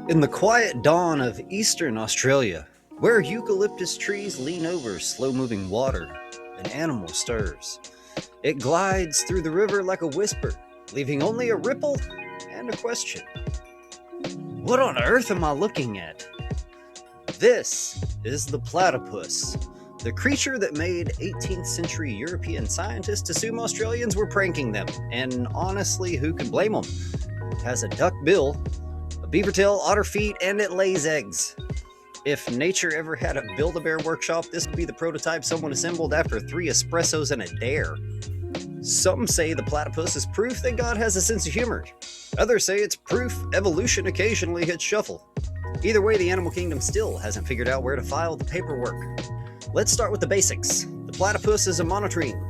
In the quiet dawn of eastern Australia, where eucalyptus trees lean over slow-moving water, an animal stirs. It glides through the river like a whisper, leaving only a ripple and a question. What on earth am I looking at? This is the platypus, the creature that made 18th century European scientists assume Australians were pranking them, and honestly, who could blame them? It has a duck bill, a beaver tail, otter feet, and it lays eggs. If nature ever had a Build-A-Bear workshop, this would be the prototype someone assembled after 3 espressos and a dare. Some say the platypus is proof that God has a sense of humor. Others say it's proof evolution occasionally hits shuffle. Either way, the animal kingdom still hasn't figured out where to file the paperwork. Let's start with the basics. The platypus is a monotreme,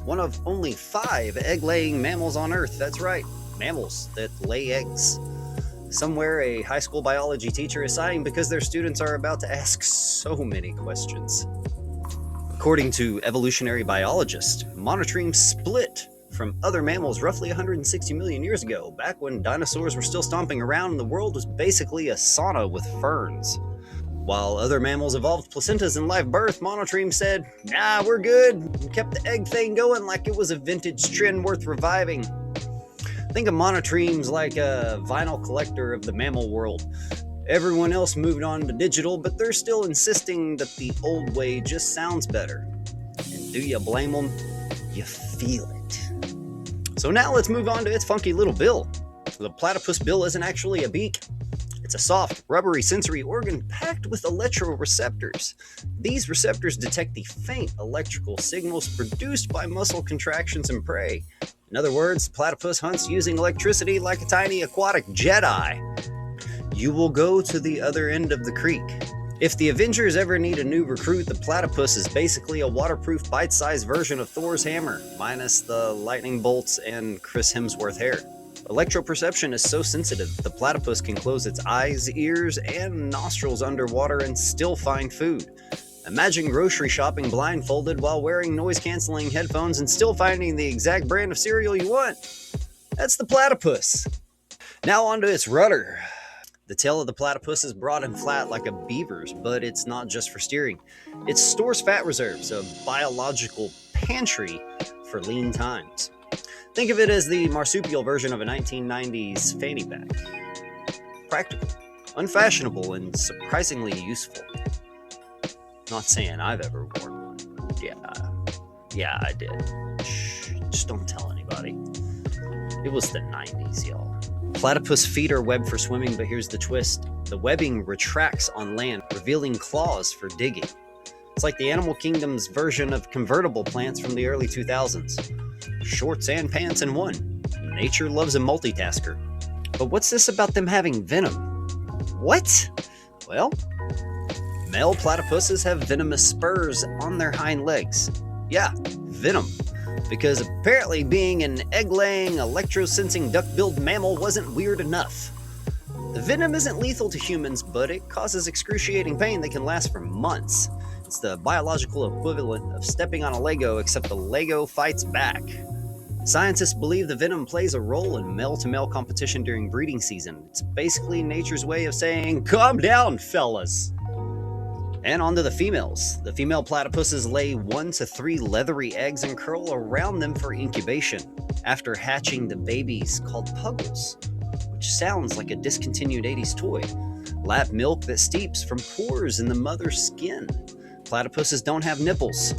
one of only 5 egg-laying mammals on Earth. That's right, mammals that lay eggs. Somewhere a high school biology teacher is sighing because their students are about to ask so many questions. According to evolutionary biologists, monotremes split from other mammals roughly 160 million years ago, back when dinosaurs were still stomping around and the world was basically a sauna with ferns. While other mammals evolved placentas in live birth, monotremes said, "Nah, we're good," and kept the egg thing going like it was a vintage trend worth reviving. Think of monotremes like a vinyl collector of the mammal world. Everyone else moved on to digital, but they're still insisting that the old way just sounds better. And do you blame them? You feel it. So now let's move on to its funky little bill. The platypus bill isn't actually a beak. It's a soft, rubbery sensory organ packed with electroreceptors. These receptors detect the faint electrical signals produced by muscle contractions and prey. In other words, the platypus hunts using electricity like a tiny aquatic Jedi. You will go to the other end of the creek. If the Avengers ever need a new recruit, the platypus is basically a waterproof, bite-sized version of Thor's hammer, minus the lightning bolts and Chris Hemsworth hair. Electroperception is so sensitive, the platypus can close its eyes, ears, and nostrils underwater and still find food. Imagine grocery shopping blindfolded while wearing noise-canceling headphones and still finding the exact brand of cereal you want. That's the platypus. Now onto its rudder. The tail of the platypus is broad and flat like a beaver's, but it's not just for steering. It stores fat reserves, a biological pantry for lean times. Think of it as the marsupial version of a 1990s fanny pack. Practical, unfashionable, and surprisingly useful. Not saying I've ever worn one. Yeah, I did. Shh, just don't tell anybody. It was the 90s, y'all. Platypus feet are webbed for swimming, but here's the twist. The webbing retracts on land, revealing claws for digging. It's like the animal kingdom's version of convertible plants from the early 2000s. Shorts and pants in one. Nature loves a multitasker. But what's this about them having venom? What? Well, male platypuses have venomous spurs on their hind legs. Yeah, venom. Because apparently being an egg-laying, electro-sensing duck-billed mammal wasn't weird enough. The venom isn't lethal to humans, but it causes excruciating pain that can last for months. It's the biological equivalent of stepping on a Lego, except the Lego fights back. Scientists believe the venom plays a role in male-to-male competition during breeding season. It's basically nature's way of saying, "Calm down, fellas." And on to the females. The female platypuses lay 1 to 3 leathery eggs and curl around them for incubation. After hatching, the babies, called puggles, which sounds like a discontinued 80s toy, lap milk that steeps from pores in the mother's skin. Platypuses don't have nipples.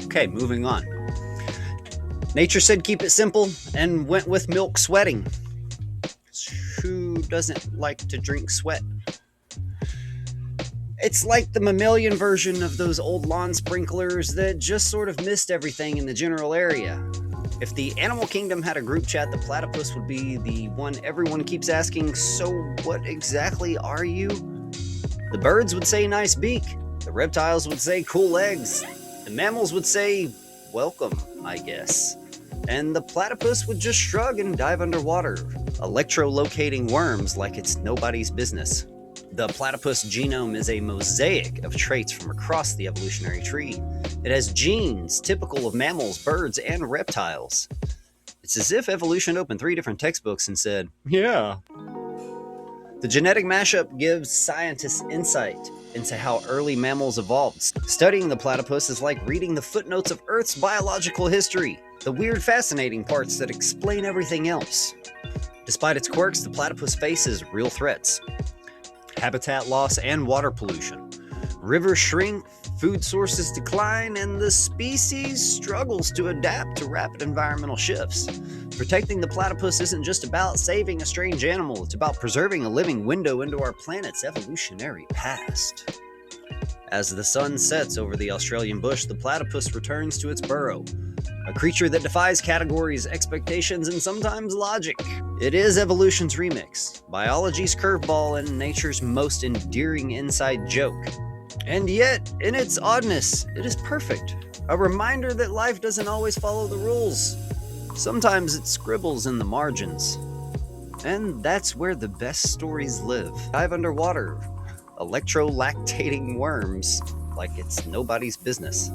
Okay, moving on. Nature said keep it simple and went with milk sweating. Who doesn't like to drink sweat? It's like the mammalian version of those old lawn sprinklers that just sort of missed everything in the general area. If the animal kingdom had a group chat, the platypus would be the one everyone keeps asking, "So what exactly are you?" The birds would say nice beak. The reptiles would say cool legs. The mammals would say welcome, I guess. And the platypus would just shrug and dive underwater, electrolocating worms like it's nobody's business. The platypus genome is a mosaic of traits from across the evolutionary tree. It has genes typical of mammals, birds, and reptiles. It's as if evolution opened 3 different textbooks and said, yeah. The genetic mashup gives scientists insight into how early mammals evolved. Studying the platypus is like reading the footnotes of Earth's biological history, the weird, fascinating parts that explain everything else. Despite its quirks, the platypus faces real threats: habitat loss and water pollution. Rivers shrink, food sources decline, and the species struggles to adapt to rapid environmental shifts. Protecting the platypus isn't just about saving a strange animal, it's about preserving a living window into our planet's evolutionary past. As the sun sets over the Australian bush, the platypus returns to its burrow, a creature that defies categories, expectations, and sometimes logic. It is evolution's remix, biology's curveball, and nature's most endearing inside joke. And yet, in its oddness, it is perfect. A reminder that life doesn't always follow the rules. Sometimes it scribbles in the margins. And that's where the best stories live. Dive underwater, electrolactating worms like it's nobody's business.